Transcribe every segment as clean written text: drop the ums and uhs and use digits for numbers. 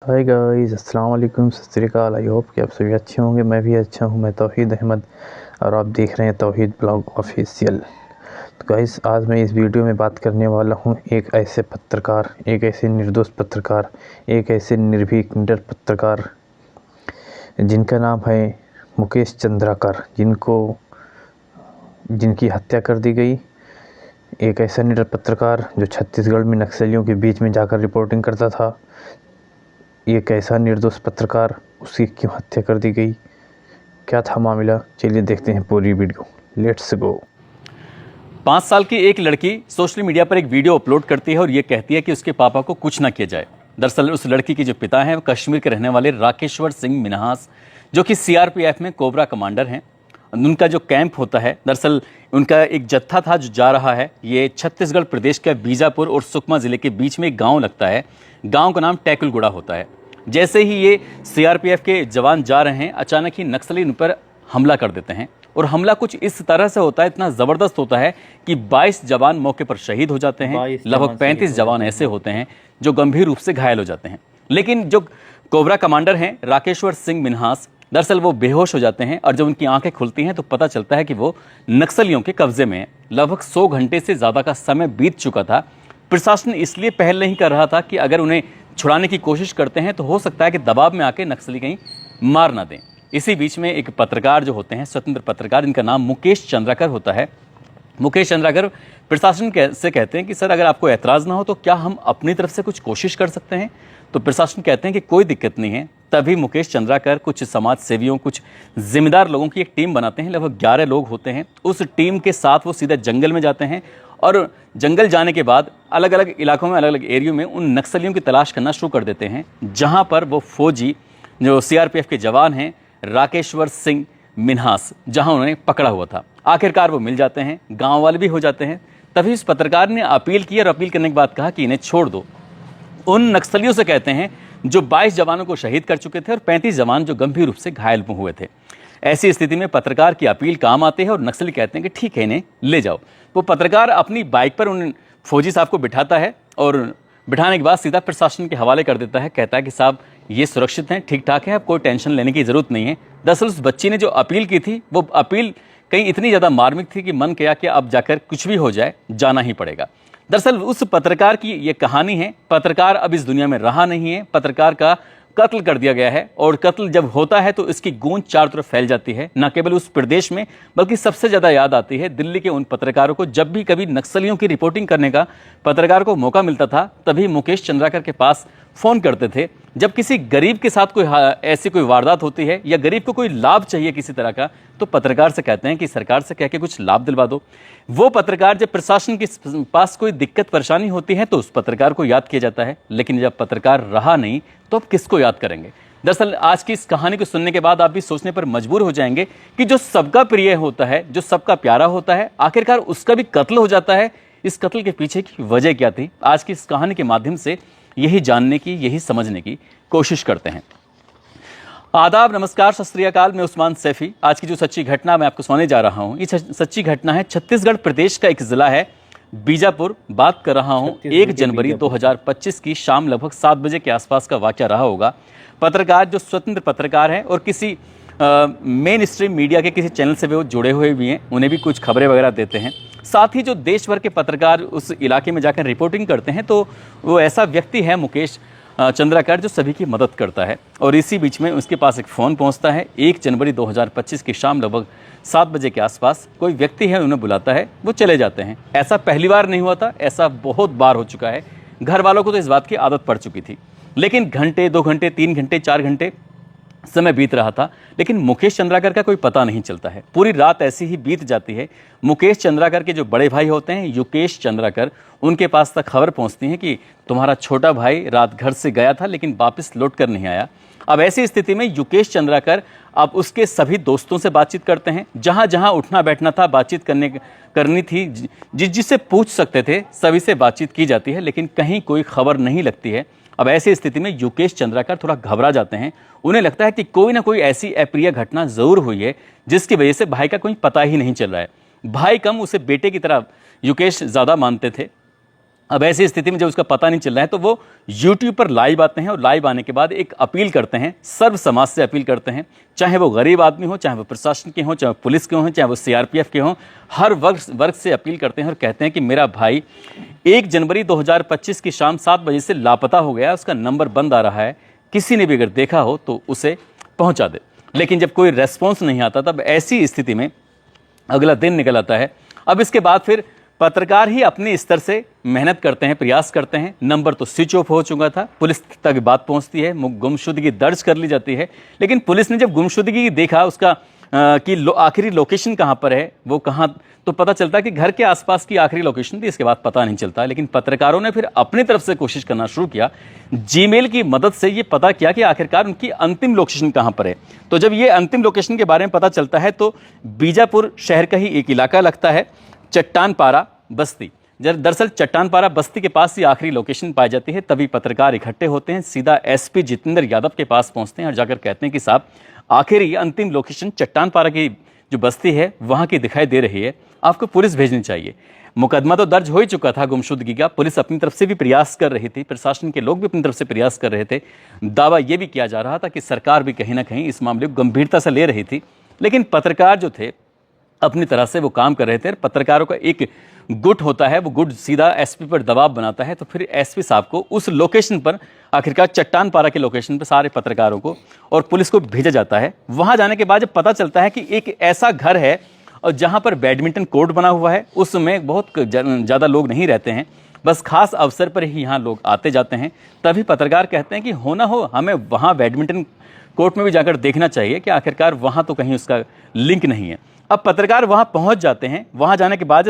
Hi guys, अस्सलाम वालेकुम, सत श्री अकाल। आई होप कि आप सभी अच्छे होंगे। मैं भी अच्छा हूं। मैं तौहीद अहमद और आप देख रहे हैं तौहीद ब्लॉग ऑफिशियल। तो गाइस, आज मैं इस वीडियो में बात करने वाला हूं एक ऐसे पत्रकार, एक ऐसे निर्दोष पत्रकार, एक ऐसे निर्भीक निडर पत्रकार जिनका नाम है मुकेश चंद्राकर, जिनकी हत्या कर दी गई। एक ऐसा निडर पत्रकार जो छत्तीसगढ़ में नक्सलियों के बीच में जाकर रिपोर्टिंग करता था। एक ऐसा निर्दोष पत्रकार, उसकी क्यों हत्या कर दी गई, क्या था मामला, चलिए देखते हैं पूरी वीडियो। Let's go. 5 साल की एक लड़की सोशल मीडिया पर एक वीडियो अपलोड करती है और ये कहती है कि उसके पापा को कुछ ना किया जाए। दरअसल उस लड़की के जो पिता हैं वो कश्मीर के रहने वाले राकेश्वर सिंह मिन्हास, जो कि सीआरपीएफ में कोबरा कमांडर हैं। उनका जो कैंप होता है, दरअसल उनका एक जत्था था जो जा रहा है। ये छत्तीसगढ़ प्रदेश के बीजापुर और सुकमा जिले के बीच में एक गाँव लगता है। गाँव का नाम टैकुलगुड़ा होता है। जैसे ही ये सीआरपीएफ के जवान जा रहे हैं, अचानक ही नक्सली उन पर हमला कर देते हैं। और हमला कुछ इस तरह से होता है, इतना ज़बरदस्त होता है कि 22 जवान मौके पर शहीद हो जाते हैं। लगभग 35 जवान ऐसे होते हैं जो गंभीर रूप से घायल हो जाते हैं। लेकिन जो कोबरा कमांडर हैं राकेश्वर सिंह मिन्हास, दरअसल वो बेहोश हो जाते हैं और जब उनकी आंखें खुलती हैं तो पता चलता है कि वो नक्सलियों के कब्जे में है। लगभग 100 घंटे से ज़्यादा का समय बीत चुका था। प्रशासन इसलिए पहल नहीं कर रहा था कि अगर उन्हें छुड़ाने की कोशिश करते हैं तो हो सकता है कि दबाव में आके नक्सली कहीं मार ना दें। इसी बीच में एक पत्रकार जो होते हैं, स्वतंत्र पत्रकार, जिनका नाम मुकेश चंद्राकर होता है, मुकेश चंद्राकर प्रशासन से कहते हैं कि सर, अगर आपको ऐतराज़ ना हो तो क्या हम अपनी तरफ से कुछ कोशिश कर सकते हैं। तो प्रशासन कहते हैं कि कोई दिक्कत नहीं है। तभी मुकेश चंद्राकर कुछ समाज सेवियों, कुछ जिम्मेदार लोगों की एक टीम बनाते हैं। लगभग 11 लोग होते हैं। उस टीम के साथ वो सीधे जंगल में जाते हैं और जंगल जाने के बाद अलग अलग इलाकों में, अलग अलग एरियो में उन नक्सलियों की तलाश करना शुरू कर देते हैं, जहां पर वो फौजी जो सीआरपीएफ के जवान हैं राकेश्वर सिंह मिन्हास, जहां उन्होंने पकड़ा हुआ था। आखिरकार वो मिल जाते हैं, गांव वाले भी हो जाते हैं। तभी उस पत्रकार ने अपील की और अपील करने के बाद कहा कि इन्हें छोड़ दो। उन नक्सलियों से कहते हैं जो 22 जवानों को शहीद कर चुके थे और 35 जवान जो गंभीर रूप से घायल हुए थे। ऐसी स्थिति में पत्रकार की अपील काम आती है और नक्सली कहते हैं कि ठीक है, इन्हें ले जाओ। वो पत्रकार अपनी बाइक पर उन फौजी साहब को बिठाता है और बिठाने के बाद सीधा प्रशासन के हवाले कर देता है। कहता है कि साहब, ये सुरक्षित हैं, ठीक ठाक है, अब कोई टेंशन लेने की ज़रूरत नहीं है। दरअसल उस बच्ची ने जो अपील की थी, वो अपील कहीं इतनी ज़्यादा मार्मिक थी कि मन किया कि अब जाकर कुछ भी हो जाए, जाना ही पड़ेगा। दरअसल उस पत्रकार की ये कहानी है। पत्रकार अब इस दुनिया में रहा नहीं है। पत्रकार का कत्ल कर दिया गया है और कत्ल जब होता है तो इसकी गूंज चारों तरफ फैल जाती है, न केवल उस प्रदेश में बल्कि सबसे ज़्यादा याद आती है दिल्ली के उन पत्रकारों को। जब भी कभी नक्सलियों की रिपोर्टिंग करने का पत्रकार को मौका मिलता था, तभी मुकेश चंद्राकर के पास फ़ोन करते थे। जब किसी गरीब के साथ कोई ऐसी कोई वारदात होती है या गरीब को कोई लाभ चाहिए किसी तरह का, तो पत्रकार से कहते हैं कि सरकार से कह के कुछ लाभ दिलवा दो। वो पत्रकार, जब प्रशासन के पास कोई दिक्कत परेशानी होती है तो उस पत्रकार को याद किया जाता है, लेकिन जब पत्रकार रहा नहीं तो अब किसको याद करेंगे। दरअसल आज की इस कहानी को सुनने के बाद आप भी सोचने पर मजबूर हो जाएंगे कि जो सबका प्रिय होता है, जो सबका प्यारा होता है, आखिरकार उसका भी कत्ल हो जाता है। इस कत्ल के पीछे की वजह क्या थी? आज की इस कहानी के माध्यम से यही जानने की, यही समझने की कोशिश करते हैं। आदाब, नमस्कार, सत श्री अकाल। मैं उस्मान सैफी। आज की जो सच्ची घटना मैं आपको सुनाने जा रहा हूँ, ये सच्ची घटना है छत्तीसगढ़ प्रदेश का एक जिला है बीजापुर। बात कर रहा हूँ 1 जनवरी 2025 की शाम लगभग 7 बजे के आसपास का वाकया रहा होगा। पत्रकार जो स्वतंत्र पत्रकार हैं और किसी मेन स्ट्रीम मीडिया के किसी चैनल से वो जुड़े हुए भी हैं, उन्हें भी कुछ खबरें वगैरह देते हैं। साथ ही जो देश भर के पत्रकार उस इलाके में जाकर रिपोर्टिंग करते हैं, तो वो ऐसा व्यक्ति है मुकेश चंद्राकर जो सभी की मदद करता है। और इसी बीच में उसके पास एक फ़ोन पहुंचता है। 1 जनवरी 2025 की शाम लगभग 7 बजे के आसपास कोई व्यक्ति है, उन्हें बुलाता है, वो चले जाते हैं। ऐसा पहली बार नहीं हुआ था, ऐसा बहुत बार हो चुका है। घर वालों को तो इस बात की आदत पड़ चुकी थी। लेकिन घंटे, 2 घंटे, 3 घंटे, 4 घंटे समय बीत रहा था, लेकिन मुकेश चंद्राकर का कोई पता नहीं चलता है। पूरी रात ऐसी ही बीत जाती है। मुकेश चंद्राकर के जो बड़े भाई होते हैं युकेश चंद्राकर, उनके पास तक खबर पहुंचती है कि तुम्हारा छोटा भाई रात घर से गया था लेकिन वापस लौट कर नहीं आया। अब ऐसी स्थिति में युकेश चंद्राकर अब उसके सभी दोस्तों से बातचीत करते हैं। जहां जहां उठना बैठना था, बातचीत करनी थी, जिससे पूछ सकते थे, सभी से बातचीत की जाती है, लेकिन कहीं कोई खबर नहीं लगती है। अब ऐसी स्थिति में युकेश चंद्राकर थोड़ा घबरा जाते हैं। उन्हें लगता है कि कोई ना कोई ऐसी अप्रिय घटना जरूर हुई है जिसकी वजह से भाई का कोई पता ही नहीं चल रहा है। भाई कम, उसे बेटे की तरह युकेश ज़्यादा मानते थे। अब ऐसी स्थिति में जब उसका पता नहीं चल रहा है तो वो यूट्यूब पर लाइव आते हैं और लाइव आने के बाद एक अपील करते हैं, सर्व समाज से अपील करते हैं, चाहे वो गरीब आदमी हो, चाहे वो प्रशासन के हों, चाहे वो पुलिस के हों, चाहे वो सीआरपीएफ के हों, हर वर्ग से अपील करते हैं और कहते हैं कि मेरा भाई 1 जनवरी 2025 की शाम 7 बजे से लापता हो गया, उसका नंबर बंद आ रहा है, किसी ने भी अगर देखा हो तो उसे पहुँचा दे। लेकिन जब कोई रेस्पॉन्स नहीं आता तब ऐसी स्थिति में अगला दिन निकल आता है। अब इसके बाद फिर पत्रकार ही अपने स्तर से मेहनत करते हैं, प्रयास करते हैं। नंबर तो स्विच ऑफ हो चुका था, पुलिस तक बात पहुंचती है, गुमशुदगी दर्ज कर ली जाती है। लेकिन पुलिस ने जब गुमशुदगी देखा उसका कि आखिरी लोकेशन कहां पर है, वो कहां, तो पता चलता है कि घर के आसपास की आखिरी लोकेशन थी। इसके बाद पता नहीं चलता। लेकिन पत्रकारों ने फिर अपनी तरफ से कोशिश करना शुरू किया, जीमेल की मदद से ये पता किया कि आखिरकार उनकी अंतिम लोकेशन कहां पर है। तो जब ये अंतिम लोकेशन के बारे में पता चलता है तो बीजापुर शहर का ही एक इलाका लगता है, चट्टानपारा बस्ती। दरअसल चट्टानपारा बस्ती के पास ही आखिरी लोकेशन पाई जाती है। तभी पत्रकार इकट्ठे होते हैं, सीधा एसपी जितेंद्र यादव के पास पहुंचते हैं और जाकर कहते हैं कि साहब आखिरी अंतिम लोकेशन चट्टानपारा की जो बस्ती है वहां की दिखाई दे रही है, आपको पुलिस भेजनी चाहिए। मुकदमा तो दर्ज हो ही चुका था गुमशुदगी का, पुलिस अपनी तरफ से भी प्रयास कर रही थी, प्रशासन के लोग भी अपनी तरफ से प्रयास कर रहे थे। दावा यह भी किया जा रहा था कि सरकार भी कहीं ना कहीं इस मामले को गंभीरता से ले रही थी। लेकिन पत्रकार जो थे अपनी तरह से वो काम कर रहे थे। पत्रकारों का एक गुट होता है, वो गुट सीधा एसपी पर दबाव बनाता है। तो फिर एसपी साहब को उस लोकेशन पर, आखिरकार चट्टानपारा के लोकेशन पर सारे पत्रकारों को और पुलिस को भेजा जाता है। वहां जाने के बाद जब पता चलता है कि एक ऐसा घर है और जहां पर बैडमिंटन कोर्ट बना हुआ है, उसमें बहुत ज़्यादा लोग नहीं रहते हैं, बस खास अवसर पर ही यहाँ लोग आते जाते हैं। तभी पत्रकार कहते हैं कि हो ना हो हमें वहाँ बैडमिंटन कोर्ट में भी जाकर देखना चाहिए कि आखिरकार वहाँ तो कहीं उसका लिंक नहीं है। अब पत्रकार वहाँ पहुँच जाते हैं। वहाँ जाने के बाद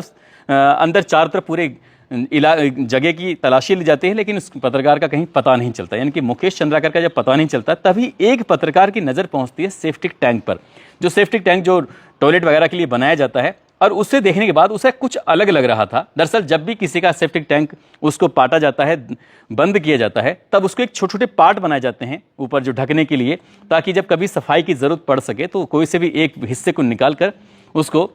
अंदर चारों तरफ पूरे जगह की तलाशी ली जाती है, लेकिन उस पत्रकार का कहीं पता नहीं चलता। यानी कि मुकेश चंद्राकर का जब पता नहीं चलता, तभी एक पत्रकार की नज़र पहुँचती है सेफ्टी टैंक पर, जो सेफ्टी टैंक जो टॉयलेट वगैरह के लिए बनाया जाता है। और उसे देखने के बाद उसे कुछ अलग लग रहा था। दरअसल जब भी किसी का सेफ्टिक टैंक उसको पाटा जाता है, बंद किया जाता है, तब उसको एक छोटे छोटे पार्ट बनाए जाते हैं ऊपर जो ढकने के लिए, ताकि जब कभी सफाई की ज़रूरत पड़ सके तो कोई से भी एक हिस्से को निकाल कर उसको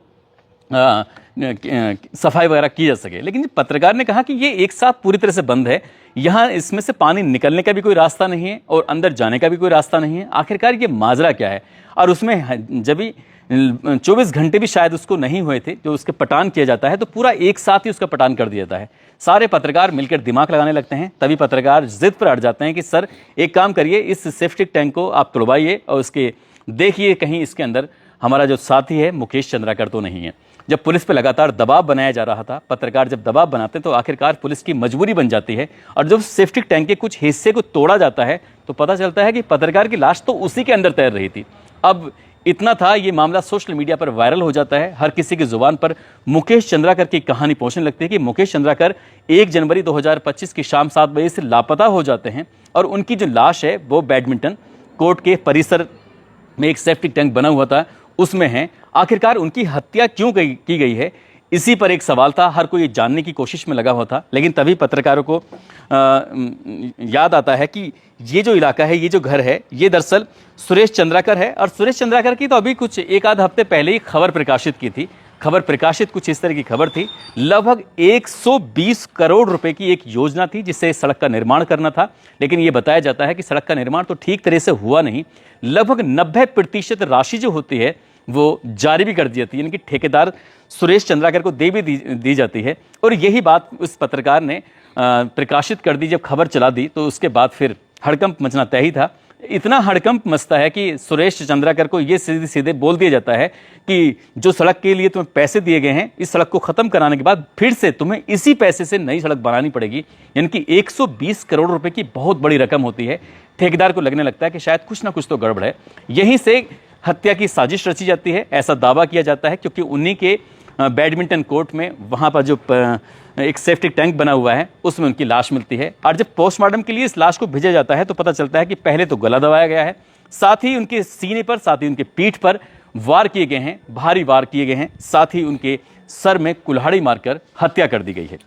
सफाई वगैरह की जा सके। लेकिन पत्रकार ने कहा कि ये एक साथ पूरी तरह से बंद है, यहाँ इसमें से पानी निकलने का भी कोई रास्ता नहीं है और अंदर जाने का भी कोई रास्ता नहीं है। आखिरकार ये माजरा क्या है? और उसमें जब भी 24 घंटे भी शायद उसको नहीं हुए थे जो उसके पटान किया जाता है, तो पूरा एक साथ ही उसका पटान कर दिया जाता है। सारे पत्रकार मिलकर दिमाग लगाने लगते हैं। तभी पत्रकार जिद पर अड़ जाते हैं कि सर एक काम करिए, इस सेफ्टिक टैंक को आप तुड़वाइए और उसके देखिए कहीं इसके अंदर हमारा जो साथी है मुकेश चंद्राकर तो नहीं है। जब पुलिस पर लगातार दबाव बनाया जा रहा था, पत्रकार जब दबाव बनाते तो आखिरकार पुलिस की मजबूरी बन जाती है और जब सेफ्टिक टैंक के कुछ हिस्से को तोड़ा जाता है तो पता चलता है कि पत्रकार की लाश तो उसी के अंदर तैर रही थी। अब इतना था, ये मामला सोशल मीडिया पर वायरल हो जाता है। हर किसी की जुबान पर मुकेश चंद्राकर की कहानी पहुंचने लगती है कि मुकेश चंद्राकर 1 जनवरी 2025 की शाम 7 बजे से लापता हो जाते हैं और उनकी जो लाश है वो बैडमिंटन कोर्ट के परिसर में एक सेफ्टिक टैंक बना हुआ था उसमें है। आखिरकार उनकी हत्या क्यों की गई है, इसी पर एक सवाल था। हर कोई ये जानने की कोशिश में लगा हुआ था। लेकिन तभी पत्रकारों को याद आता है कि ये जो इलाका है, ये जो घर है, ये दरअसल सुरेश चंद्राकर है। और सुरेश चंद्राकर की तो अभी कुछ एक आध हफ्ते पहले ही खबर प्रकाशित की थी। खबर प्रकाशित कुछ इस तरह की खबर थी, लगभग 120 करोड़ रुपए की एक योजना थी जिससे इस सड़क का निर्माण करना था। लेकिन ये बताया जाता है कि सड़क का निर्माण तो ठीक तरह से हुआ नहीं। लगभग 90% राशि जो होती है वो जारी भी कर दी जाती है, यानी कि ठेकेदार सुरेश चंद्राकर को दे भी दी जाती है। और यही बात उस पत्रकार ने प्रकाशित कर दी। जब खबर चला दी तो उसके बाद फिर हड़कंप मचना तय ही था। इतना हड़कंप मचता है कि सुरेश चंद्राकर को ये सीधे सीधे बोल दिया जाता है कि जो सड़क के लिए तुम्हें पैसे दिए गए हैं, इस सड़क को ख़त्म कराने के बाद फिर से तुम्हें इसी पैसे से नई सड़क बनानी पड़ेगी। यानी कि 120 करोड़ रुपए की बहुत बड़ी रकम होती है। ठेकेदार को लगने लगता है कि शायद कुछ ना कुछ तो गड़बड़ है। यहीं से हत्या की साजिश रची जाती है, ऐसा दावा किया जाता है, क्योंकि उन्हीं के बैडमिंटन कोर्ट में वहाँ पर जो एक सेफ्टी टैंक बना हुआ है उसमें उनकी लाश मिलती है। और जब पोस्टमार्टम के लिए इस लाश को भेजा जाता है तो पता चलता है कि पहले तो गला दबाया गया है, साथ ही उनके सीने पर, साथ ही उनके पीठ पर वार किए गए हैं, भारी वार किए गए हैं, साथ ही उनके सर में कुल्हाड़ी मारकर हत्या कर दी गई है।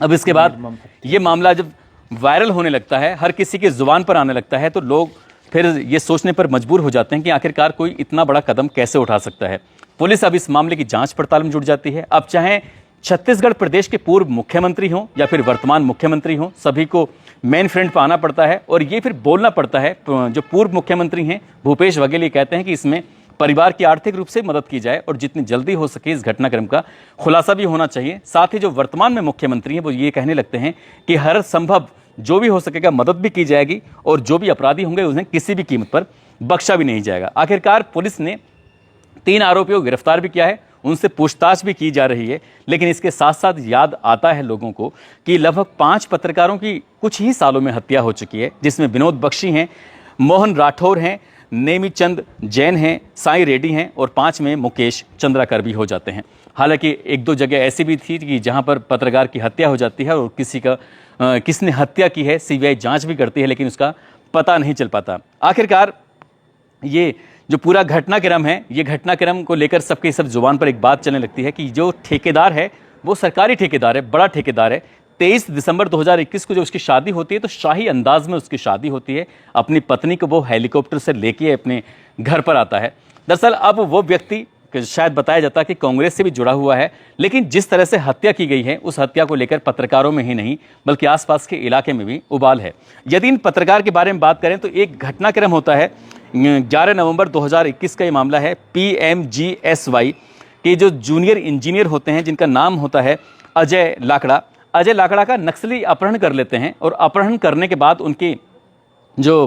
अब इसके बाद ये मामला जब वायरल होने लगता है, हर किसी के जुबान पर आने लगता है, तो लोग फिर ये सोचने पर मजबूर हो जाते हैं कि आखिरकार कोई इतना बड़ा कदम कैसे उठा सकता है। पुलिस अब इस मामले की जांच पड़ताल में जुट जाती है। अब चाहे छत्तीसगढ़ प्रदेश के पूर्व मुख्यमंत्री हों या फिर वर्तमान मुख्यमंत्री हों, सभी को मेन फ्रंट पर आना पड़ता है और ये फिर बोलना पड़ता है। जो पूर्व मुख्यमंत्री हैं भूपेश बघेल, ये कहते हैं कि इसमें परिवार की आर्थिक रूप से मदद की जाए और जितनी जल्दी हो सके इस घटनाक्रम का खुलासा भी होना चाहिए। साथ ही जो वर्तमान में मुख्यमंत्री हैं वो ये कहने लगते हैं कि हर संभव जो भी हो सकेगा मदद भी की जाएगी और जो भी अपराधी होंगे उन्हें किसी भी कीमत पर बख्शा भी नहीं जाएगा। आखिरकार पुलिस ने 3 आरोपियों को गिरफ्तार भी किया है, उनसे पूछताछ भी की जा रही है। लेकिन इसके साथ साथ याद आता है लोगों को कि लगभग 5 पत्रकारों की कुछ ही सालों में हत्या हो चुकी है, जिसमें विनोद बख्शी हैं, मोहन राठौर हैं, नेमीचंद जैन हैं, साई रेड्डी हैं और 5 में मुकेश चंद्राकर भी हो जाते हैं। हालांकि 1-2 जगह ऐसी भी थी कि जहां पर पत्रकार की हत्या हो जाती है और किसने हत्या की है सीबीआई जांच भी करती है, लेकिन उसका पता नहीं चल पाता। आखिरकार ये जो पूरा घटनाक्रम है, ये घटनाक्रम को लेकर सबके सब जुबान पर एक बात चलने लगती है कि जो ठेकेदार है वो सरकारी ठेकेदार है, बड़ा ठेकेदार है। 23 दिसंबर 2021 को जब उसकी शादी होती है तो शाही अंदाज में उसकी शादी होती है। अपनी पत्नी को वो हेलीकॉप्टर से लेके अपने घर पर आता है। दरअसल अब वो व्यक्ति शायद बताया जाता है कि कांग्रेस से भी जुड़ा हुआ है, लेकिन जिस तरह से हत्या की गई है उस हत्या को लेकर पत्रकारों में ही नहीं बल्कि आसपास के इलाके में भी उबाल है। यदि इन पत्रकार के बारे में बात करें तो एक घटनाक्रम होता है 11 नवंबर 2021 का ये मामला है। PMGSY के जो जूनियर इंजीनियर होते हैं जिनका नाम होता है अजय लाकड़ा, अजय लाकड़ा का नक्सली अपहरण कर लेते हैं और अपहरण करने के बाद उनकी जो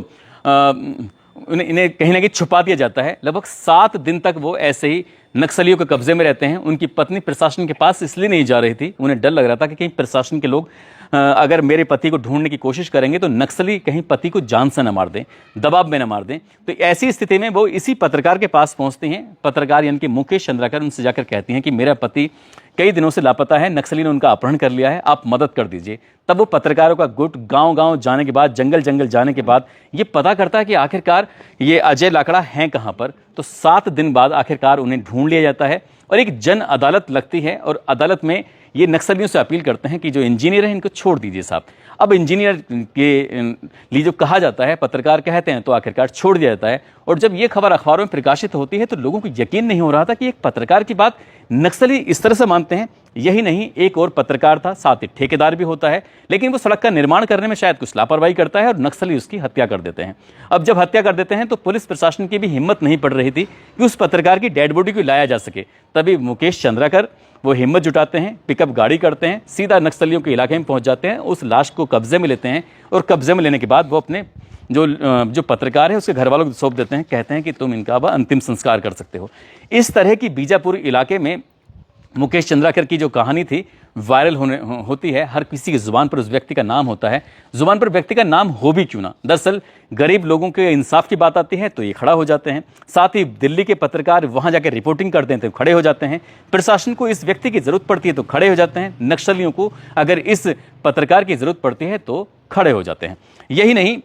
इन्हें कहीं ना कहीं छुपा दिया जाता है। लगभग 7 दिन तक वो ऐसे ही नक्सलियों के कब्जे में रहते हैं। उनकी पत्नी प्रशासन के पास इसलिए नहीं जा रही थी, उन्हें डर लग रहा था कि कहीं प्रशासन के लोग अगर मेरे पति को ढूंढने की कोशिश करेंगे तो नक्सली कहीं पति को जान से न मार दें, दबाव में न मार दें। तो ऐसी स्थिति में वो इसी पत्रकार के पास पहुंचती हैं। पत्रकार यानी कि मुकेश चंद्राकर उनसे जाकर कहती हैं कि मेरा पति कई दिनों से लापता है, नक्सली ने उनका अपहरण कर लिया है, आप मदद कर दीजिए। तब वो पत्रकारों का गुट गांव-गांव जाने के बाद, जंगल जंगल जाने के बाद ये पता करता है कि आखिरकार ये अजय लाकड़ा हैं कहाँ पर। तो 7 दिन बाद आखिरकार उन्हें ढूंढ लिया जाता है और एक जन अदालत लगती है और अदालत में ये नक्सलियों से अपील करते हैं कि जो इंजीनियर हैं इनको छोड़ दीजिए साहब। अब इंजीनियर के लिए जो कहा जाता है, पत्रकार कहते हैं, तो आखिरकार छोड़ दिया जाता है। और जब ये खबर अखबारों में प्रकाशित होती है तो लोगों को यकीन नहीं हो रहा था कि एक पत्रकार की बात नक्सली इस तरह से मानते हैं। यही नहीं, एक और पत्रकार था, साथ ही ठेकेदार भी होता है, लेकिन वो सड़क का निर्माण करने में शायद कुछ लापरवाही करता है और नक्सली उसकी हत्या कर देते हैं। अब जब हत्या कर देते हैं तो पुलिस प्रशासन की भी हिम्मत नहीं पड़ रही थी कि उस पत्रकार की डेड बॉडी को लाया जा सके। तभी मुकेश चंद्राकर वो हिम्मत जुटाते हैं, पिकअप गाड़ी करते हैं, सीधा नक्सलियों के इलाके में पहुंच जाते हैं, उस लाश को कब्जे में लेते हैं और कब्जे में लेने के बाद वो अपने जो पत्रकार है उसके घर वालों को सौंप देते हैं। कहते हैं कि तुम इनका अब अंतिम संस्कार कर सकते हो। इस तरह की बीजापुर इलाके में मुकेश चंद्राकर की जो कहानी थी वायरल होती है। हर किसी की जुबान पर उस व्यक्ति का नाम होता है। जुबान पर व्यक्ति का नाम हो भी क्यों ना, दरअसल गरीब लोगों के इंसाफ की बात आती है तो ये खड़ा हो जाते हैं। साथ ही दिल्ली के पत्रकार वहां जाकर रिपोर्टिंग करते हैं तो खड़े हो जाते हैं। प्रशासन को इस व्यक्ति की जरूरत पड़ती है तो खड़े हो जाते हैं। नक्सलियों को अगर इस पत्रकार की जरूरत पड़ती है तो खड़े हो जाते हैं। यही नहीं,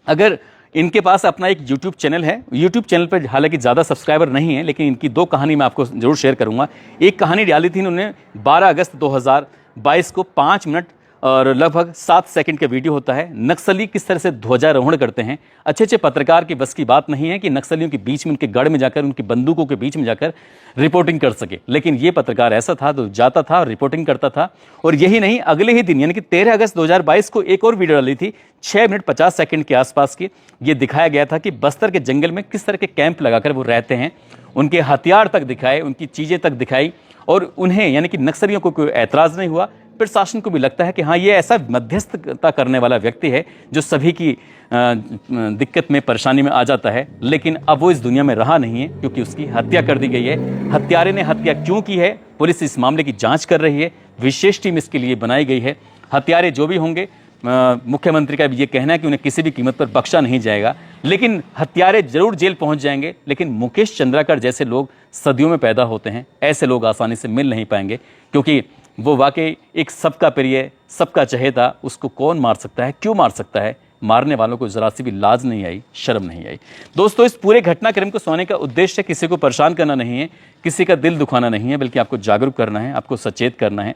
अगर इनके पास अपना एक YouTube चैनल है, YouTube चैनल पर हालांकि ज़्यादा सब्सक्राइबर नहीं है, लेकिन इनकी 2 कहानी मैं आपको जरूर शेयर करूंगा। एक कहानी डाली थी इन्होंने 12 अगस्त 2022 को, 5 मिनट और लगभग 7 सेकंड का वीडियो होता है। नक्सली किस तरह से ध्वजारोहण करते हैं। अच्छे पत्रकार की बस की बात नहीं है कि नक्सलियों के बीच में, उनके गढ़ में जाकर, उनकी बंदूकों के बीच में जाकर रिपोर्टिंग कर सके, लेकिन ये पत्रकार ऐसा था तो जाता था और रिपोर्टिंग करता था। और यही नहीं, अगले ही दिन यानी कि 13 अगस्त 2022 को एक और वीडियो डाली थी 6 मिनट 50 सेकंड के आसपास की। ये दिखाया गया था कि बस्तर के जंगल में किस तरह के कैंप लगाकर वो रहते हैं। उनके हथियार तक दिखाए, उनकी चीज़ें तक दिखाई और उन्हें यानी कि नक्सलियों को कोई ऐतराज़ नहीं हुआ। प्रशासन को भी लगता है कि हाँ, ये ऐसा मध्यस्थता करने वाला व्यक्ति है जो सभी की दिक्कत में, परेशानी में आ जाता है। लेकिन अब वो इस दुनिया में रहा नहीं है क्योंकि उसकी हत्या कर दी गई है। हत्यारे ने हत्या क्यों की है, पुलिस इस मामले की जांच कर रही है। विशेष टीम इसके लिए बनाई गई है। हत्यारे जो भी होंगे, मुख्यमंत्री का भी ये कहना है कि उन्हें किसी भी कीमत पर बख्शा नहीं जाएगा, लेकिन हत्यारे जरूर जेल पहुंच जाएंगे। लेकिन मुकेश चंद्राकर जैसे लोग सदियों में पैदा होते हैं, ऐसे लोग आसानी से मिल नहीं पाएंगे क्योंकि वो वाकई एक सबका प्रिय, सबका चहेता। उसको कौन मार सकता है, क्यों मार सकता है? मारने वालों को जरा सी भी लाज नहीं आई, शर्म नहीं आई। दोस्तों, इस पूरे घटनाक्रम को सुनाने का उद्देश्य किसी को परेशान करना नहीं है, किसी का दिल दुखाना नहीं है, बल्कि आपको जागरूक करना है, आपको सचेत करना है।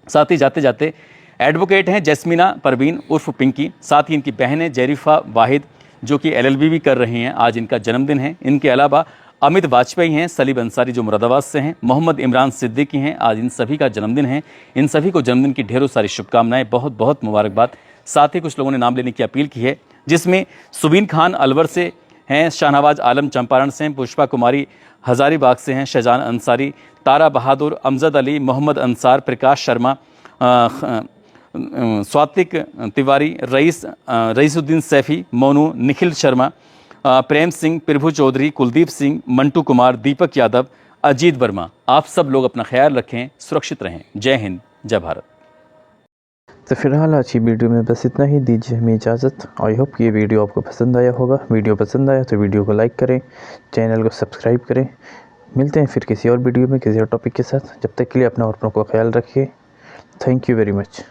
साथ ही जाते जाते एडवोकेट हैं जैस्मीना परवीन उर्फ पिंकी, साथ ही इनकी बहन है जेरिफा वाहिद जो कि LLB भी कर रही हैं। आज इनका जन्मदिन है। इनके अलावा अमित वाजपेयी हैं, सलीब अंसारी जो मुरादाबाद से हैं, मोहम्मद इमरान सिद्दीकी हैं। आज इन सभी का जन्मदिन है। इन सभी को जन्मदिन की ढेरों सारी शुभकामनाएं, बहुत बहुत मुबारकबाद। साथ ही कुछ लोगों ने नाम लेने की अपील की है, जिसमें सुबीन खान अलवर से हैं, शाहनवाज आलम चंपारण से हैं, पुष्पा कुमारी हजारीबाग से हैं, शहजान अंसारी, तारा बहादुर, अमजद अली, मोहम्मद अंसार, प्रकाश शर्मा, स्वातिक तिवारी, रईसुद्दीन सैफी, मोनू, निखिल शर्मा, प्रेम सिंह, प्रभु चौधरी, कुलदीप सिंह, मंटू कुमार, दीपक यादव, अजीत वर्मा। आप सब लोग अपना ख्याल रखें, सुरक्षित रहें। जय हिंद, जय भारत। तो फिलहाल आज की वीडियो में बस इतना ही। दीजिए हमें इजाज़त। आई होप कि ये वीडियो आपको पसंद आया होगा। वीडियो पसंद आया तो वीडियो को लाइक करें, चैनल को सब्सक्राइब करें। मिलते हैं फिर किसी और वीडियो में किसी और टॉपिक के साथ। जब तक के लिए अपना और अपनों का ख्याल रखिए। Thank you very much.